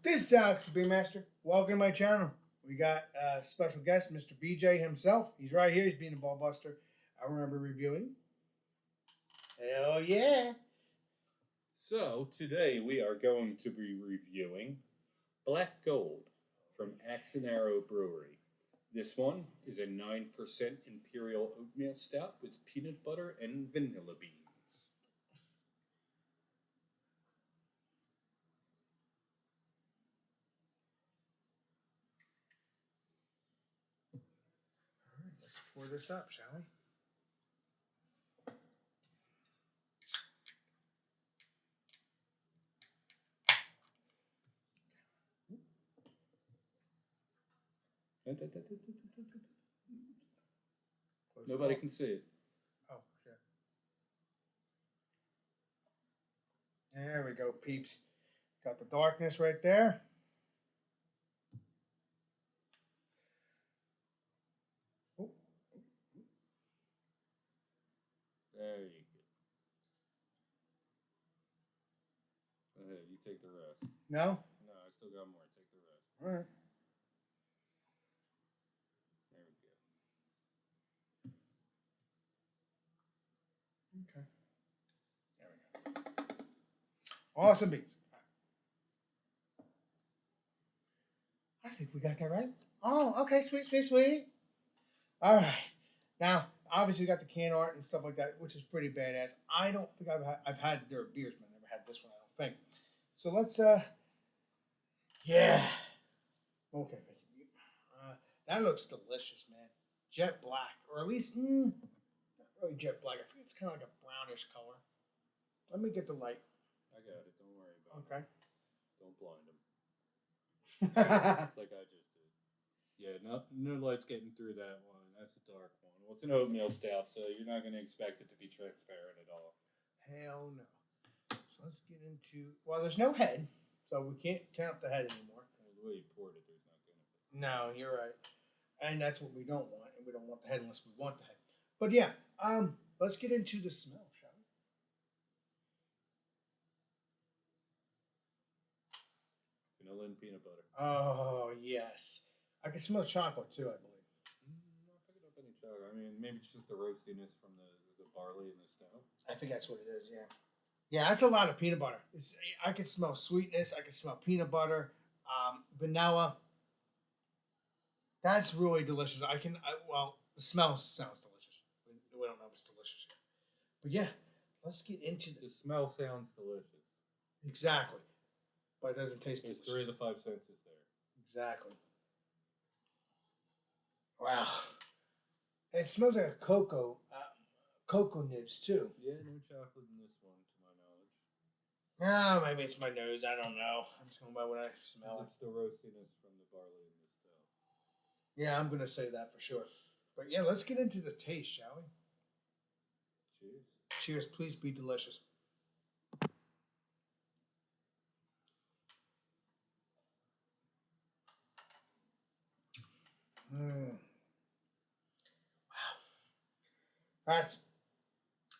This is Alex the Beermaster. Welcome to my channel. We got a special guest, Mr. BJ himself. He's right here. He's being a ball buster. I remember reviewing. Hell yeah. So, today we are going to be reviewing Black Gold from Axe and Arrow Brewery. This one is a 9% Imperial Oatmeal Stout with peanut butter and vanilla beans. All right, let's pour this up, shall we? Nobody can see it. Oh, shit. There we go, peeps. Got the darkness right there. Oh, There you go. Go ahead, you take the rest. no? No, I still got more. Take the rest. All right. There we go. Okay. There we go. Awesome beats. I think we got that right. Oh, okay. Sweet, sweet, sweet. All right. Now, obviously, we got the can art and stuff like that, which is pretty badass. I don't think I've had their beers, but I never had this one, I don't think. So let's, yeah. Okay. That looks delicious, man. Jet black, or at least, not really jet black. I think it's kind of like a brownish color. Let me get the light. I got it. Don't worry about Okay. it. Don't blind them. Like I just did. Yeah, no light's getting through that one. That's a dark one. Well, it's an oatmeal stout, so you're not going to expect it to be transparent at all. Hell no. So let's get into. Well, there's no head, so we can't count the head anymore. Well, the way you poured it, there's not going to be. No, you're right, and that's what we don't want, and we don't want the head unless we want the head. But yeah, let's get into the smell, shall we? Vanilla and peanut butter. Oh yes, I can smell chocolate too. I believe. Not picking up any chocolate. I mean, maybe it's just the roastiness from the barley and the stout. I think that's what it is. Yeah. Yeah, that's a lot of peanut butter. I can smell sweetness. I can smell peanut butter, vanilla. That's really delicious. Well, the smell sounds delicious. We don't know if it's delicious yet. But yeah, let's get into The smell sounds delicious. exactly. But it doesn't taste There's delicious. 3 of the 5 senses there. Exactly. Wow. It smells like a cocoa nibs too. Yeah, no chocolate in this one, to my knowledge. Ah, maybe it's my nose. I don't know. I'm just going by what I smell. It's the roastiness from the barley and the stout. Yeah, I'm gonna say that for sure. But yeah, let's get into the taste, shall we? Cheers. Cheers. Please be delicious. Wow,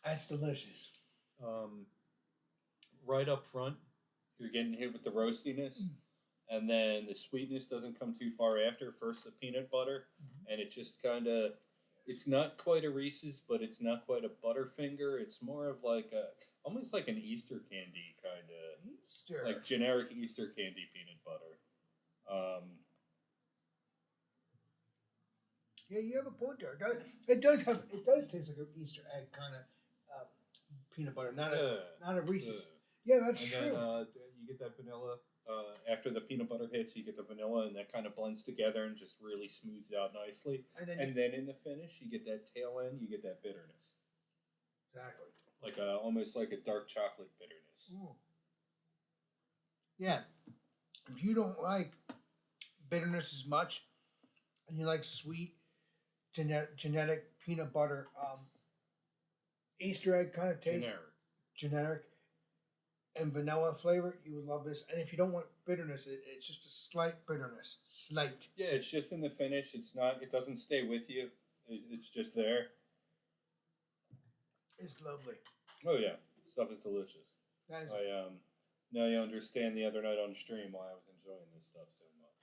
that's delicious. Right up front, you're getting hit with the roastiness, and then the sweetness doesn't come too far after. First, the peanut butter, and it just kind of. It's not quite a Reese's, but it's not quite a Butterfinger. It's more of like almost like an Easter candy kind of, Easter. like generic Easter candy peanut butter. Yeah, you have a point there. It does taste like an Easter egg kind of peanut butter, not a Reese's. Yeah, that's And true. then you get that vanilla. After the peanut butter hits, you get the vanilla, and that kind of blends together and just really smooths out nicely. And then in the finish, you get that tail end. You get that bitterness, exactly. like almost like a dark chocolate bitterness. Yeah, if you don't like bitterness as much, and you like sweet, genetic peanut butter, Easter egg kind of taste, generic, and vanilla flavor, you would love this. And if you don't want bitterness, it's just a slight bitterness. Slight. Yeah, it's just in the finish. It's not. It doesn't stay with you. It's just there. It's lovely. Oh yeah, stuff is delicious. That is, Now you understand the other night on stream why I was enjoying this stuff so much.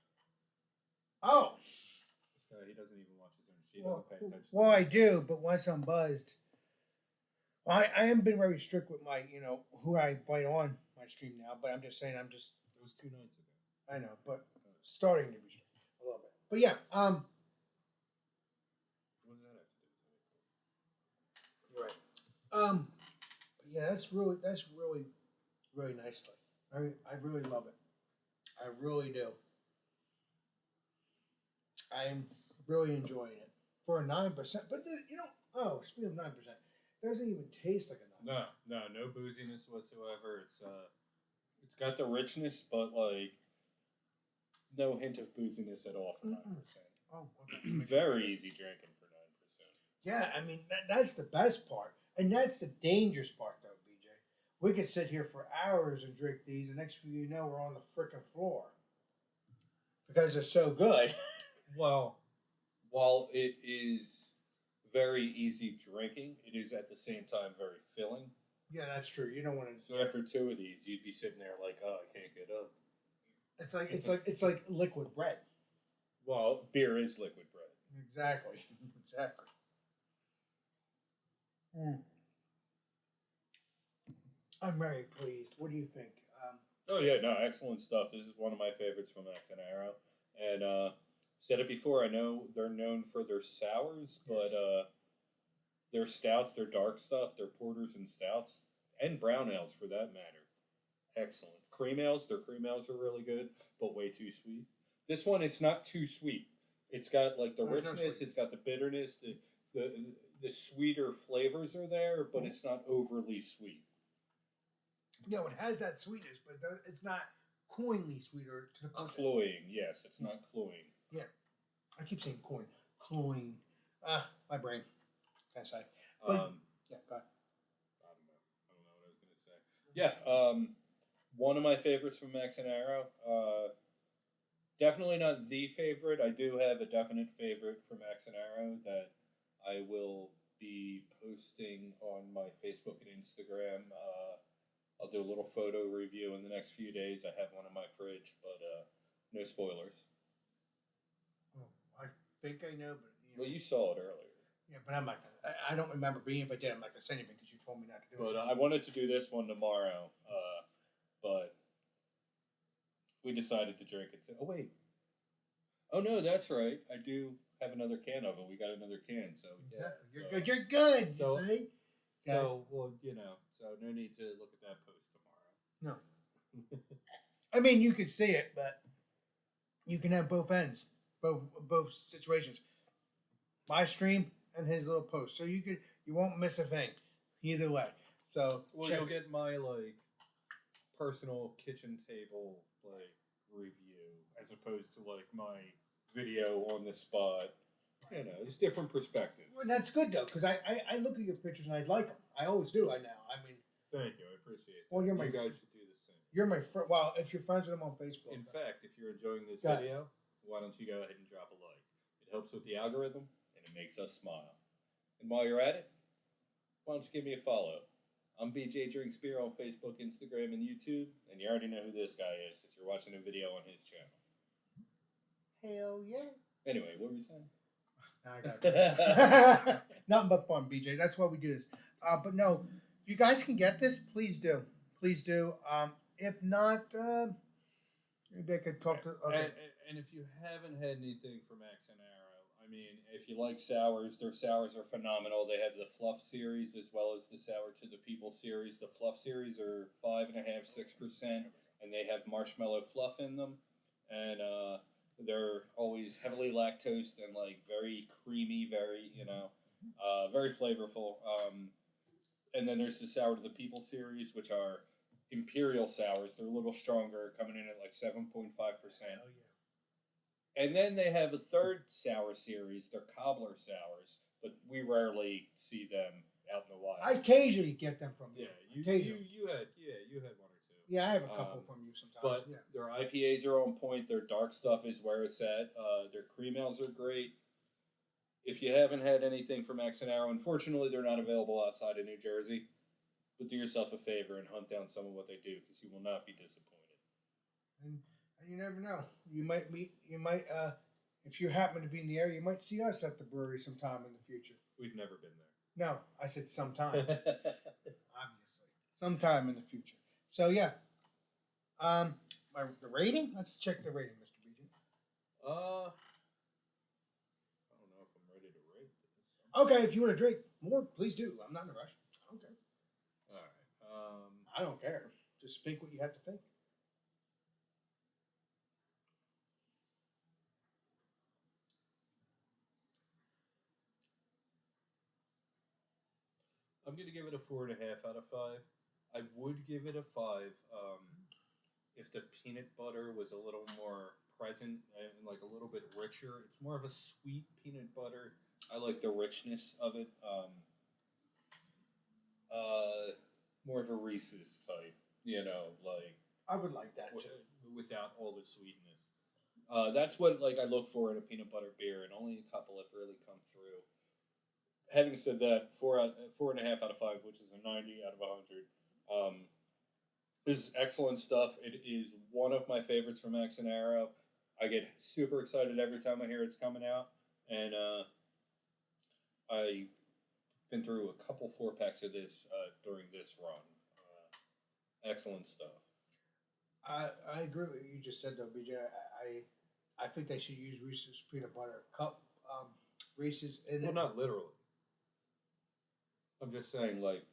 Oh, This guy, he doesn't even watch his own. He well, doesn't pay attention. well, I do, but once I'm buzzed, I haven't been very strict with my, who I invite on my stream now. But I'm just saying, It was 2 nights ago. I know, but starting to be strict a little bit. But yeah, What does that have to do with it? you're right. But yeah, that's really, really nicely. I really love it. I really do. I'm really enjoying it for a 9%. But speaking of 9%, it doesn't even taste like a 9%. No booziness whatsoever. It's got the richness, but like no hint of booziness at all for 9%. Oh, okay. Very easy drinking for 9%. Yeah, I mean that's the best part, and that's the dangerous part, though, BJ. We could sit here for hours and drink these, and next thing you know, we're on the frickin' floor because they're so good. Well, while it is very easy drinking, it is at the same time very filling. Yeah, that's true. You don't want to. So after 2 of these, you'd be sitting there like, oh, I can't get up. It's like liquid bread. Well, beer is liquid bread. Exactly. Exactly. Mm. I'm very pleased. What do you think? Oh yeah, no, excellent stuff. This is one of my favorites from X and Arrow, and said it before. I know they're known for their sours, but their stouts, their dark stuff, their porters and stouts, and brown ales for that matter, excellent. Their cream ales are really good, but way too sweet. This one, it's not too sweet. It's got like the There's no richness, sweet. it's got the bitterness, the sweeter flavors are there, but it's not overly sweet. No, it has that sweetness, but it's not coinly sweeter to the point. Cloying, yes, it's not cloying. Yeah, I keep saying coin, cloying. My brain. Can I say? But, yeah, go ahead. I don't know what I was gonna say. Yeah, one of my favorites from Max and Arrow. Definitely not the favorite. I do have a definite favorite from Max and Arrow that I will be posting on my Facebook and Instagram. I'll do a little photo review in the next few days. I have one in my fridge, but no spoilers. Oh, I think I know, but Well, you saw it earlier. yeah, but I'm not gonna. I don't remember being. If I did, I'm not gonna say anything because you told me not to do But it. I wanted to do this one tomorrow, but we decided to drink it. Oh wait. Oh no, that's right. I do have another can of it. We got another can, so yeah. You're so- good. You're good. so- you see? So well, so no need to look at that post tomorrow. No. I mean, you could see it, but you can have both ends, both situations. My stream and his little post, so you won't miss a thing, either way. So Well, check you'll it. get my like personal kitchen table like review as opposed to like my video on the spot. It's different perspectives. Well, that's good though, because I look at your pictures and I like them. I always do. I mean, Thank you, I appreciate it. Well, you're my you guys should do the same. you're my friend. Well, if you're friends with him on Facebook, In fact, if you're enjoying this Got it. video, why don't you go ahead and drop a like? It helps with the algorithm and it makes us smile. And while you're at it, why don't you give me a follow? I'm BJ Drinks Beer on Facebook, Instagram, and YouTube, and you already know who this guy is because you're watching a video on his channel. hell yeah. Anyway, what were you saying? I got you. Nothing but fun, BJ. That's why we do this. But no, if you guys can get this, please do. Please do. If not, maybe I could talk to. Okay. And if you haven't had anything from Max and Arrow, I mean, if you like sours, their sours are phenomenal. They have the Fluff series as well as the Sour to the People series. The Fluff series are 5.5%, 6%, and they have marshmallow fluff in them. And they're always heavily lactose and like very creamy, very very flavorful. And then there's the Sour to the People series, which are imperial sours. They're a little stronger, coming in at like 7.5%. Hell yeah. And then they have a third sour series. They're cobbler sours, but we rarely see them out in the wild. I occasionally get them from you. you Occasionally. you had one or two. Yeah, I have a couple from you sometimes. But yeah. their IPAs are on point. Their dark stuff is where it's at. Their cream ales are great. If you haven't had anything from Max and Arrow, unfortunately, they're not available outside of New Jersey. but do yourself a favor and hunt down some of what they do because you will not be disappointed. And you never know. You might meet. You might. If you happen to be in the area, you might see us at the brewery sometime in the future. We've never been No, I said sometime. there. Obviously, sometime in the future. So yeah. The rating. Let's check the rating, Mr. BJ. I don't know if I'm ready to rate this. Okay, if you want to drink more, please do. I'm not in a rush. I don't care. All right. I don't care. Just think what you have to think. I'm gonna give it a 4.5 out of 5. I would give it a 5 if the peanut butter was a little more present and like a little bit richer. It's more of a sweet peanut butter. I like the richness of it. More of a Reese's type, like I would like that too. without all the sweetness. That's what like I look for in a peanut butter beer, and only a couple have really come through. Having said that, 4.5 out of 5, which is a 90 out of 100. This is excellent stuff. It is one of my favorites from Axe and Arrow. I get super excited every time I hear it's coming out, and I've been through a couple 4-packs of this during this run. Excellent stuff. I agree with what you just said though, BJ. I think they should use Reese's peanut butter cup. Reese's in Well, it. not literally. I'm just saying, like,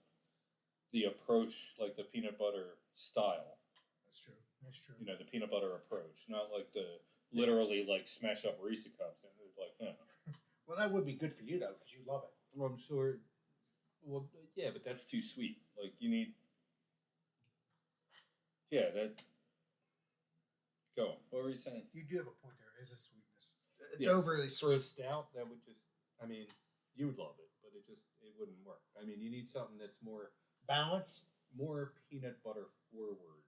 the approach, like the peanut butter style. That's true. That's true. The peanut butter approach, not like the literally like smash up Reese cups and it's like, no. Well, that would be good for you though, because you love it. Well, I'm sure. Well, yeah, but that's too sweet. Like you need. Yeah, that. Go on. What were you saying? You do have a point there. There is a sweetness. It's Yeah, overly For a sweet. stout, that would just. I mean, you would love it, but it wouldn't work. I mean, you need something that's more Balance. peanut butter forward,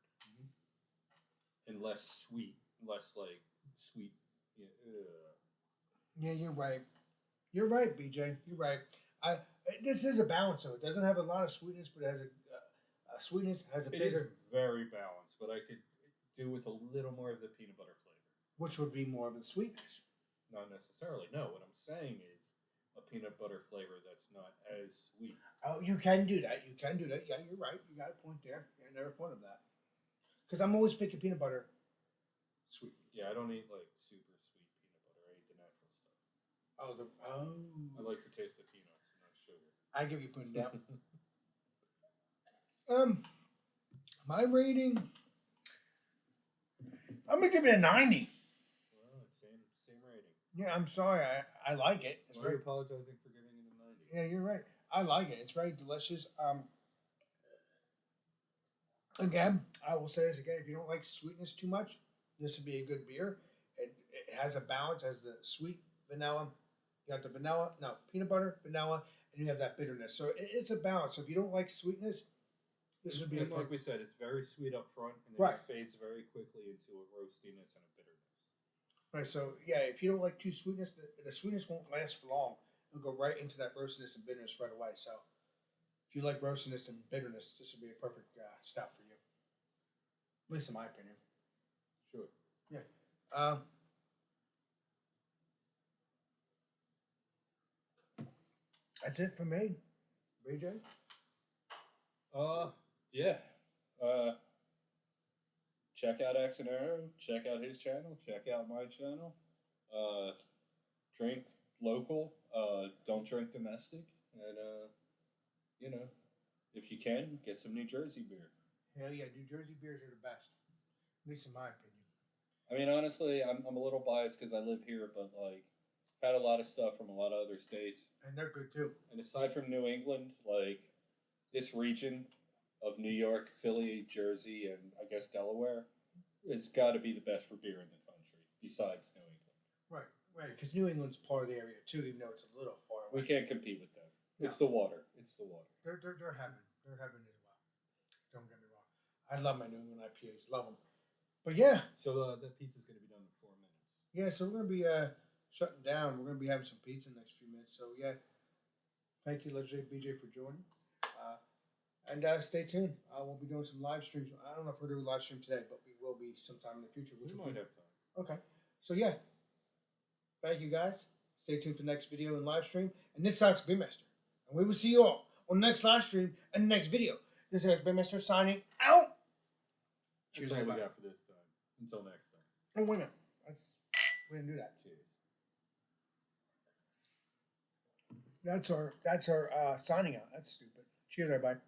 and less sweet, less like sweet. Yeah, you're right. You're right, BJ. You're right. This is a balance though. It doesn't have a lot of sweetness, but it has a sweetness. Has a It is bitter, very balanced, but I could do with a little more of the peanut butter flavor. which would be more of the sweetness. Not necessarily. No, what I'm saying is a peanut butter flavor that's not as sweet. Oh, you can do that. You can do that. Yeah, you're right. You got a point there. I never thought of that. Because I'm always thinking peanut butter sweet. Yeah, I don't eat like super sweet peanut butter. I eat the natural stuff. I like the taste of peanuts, not sugar. I give you putting down. My rating. I'm gonna give it a 90. Well, same rating. Yeah, I'm sorry. I like it. It's Why are very. you apologizing for giving it a 90? Yeah, you're right. I like it. It's very delicious. Again, I will say this again. If you don't like sweetness too much, this would be a good beer. It has a balance. Has the sweet vanilla. You got the vanilla, no peanut butter, vanilla, and you have that bitterness. So it's a balance. So if you don't like sweetness, this would be a And like perfect. we said, it's very sweet up front, and then Right. it fades very quickly into a roastiness and a bitterness. Right. So yeah, if you don't like too sweetness, the sweetness won't last for long. It'll go right into that roastiness and bitterness right away. So if you like roastiness and bitterness, this would be a perfect stout for you. At least in my opinion. Sure. Yeah. That's it for me, BJ. Yeah. Check out Axe and Arrow. Check out his channel. Check out my channel. Drink local. Don't drink domestic. And if you can, get some New Jersey beer. Hell yeah, New Jersey beers are the best. At least in my opinion. I mean, honestly, I'm a little biased because I live here, but like, I've had a lot of stuff from a lot of other states. And they're good too. And aside from New England, like this region of New York, Philly, Jersey, and I guess Delaware, has got to be the best for beer in the country, besides New England. Right. Because New England's part of the area too, even though it's a little far We away. can't compete with them. It's the water. It's the water. They're heaven. They're heaven as well. Don't get me wrong. I love my New England IPAs. Love them. But yeah, So that pizza's going to be done in 4 minutes. yeah. So we're gonna be shutting down. We're gonna be having some pizza in the next few minutes. So yeah, thank you, Legendary BJ, for joining. And stay tuned. We'll be doing some live streams. I don't know if we're doing live stream today, but we will be sometime in the future. We Which will might be have time. okay. So yeah, thank you guys. Stay tuned for the next video and live stream. And this is Beemaster, and we will see you all on the next live stream and the next video. This is Beemaster signing out. Cheers, That's all we everybody. got for this time. Until next time. Oh wait a minute. We didn't do that. Cheers. That's our signing out. That's stupid. Cheers, everybody.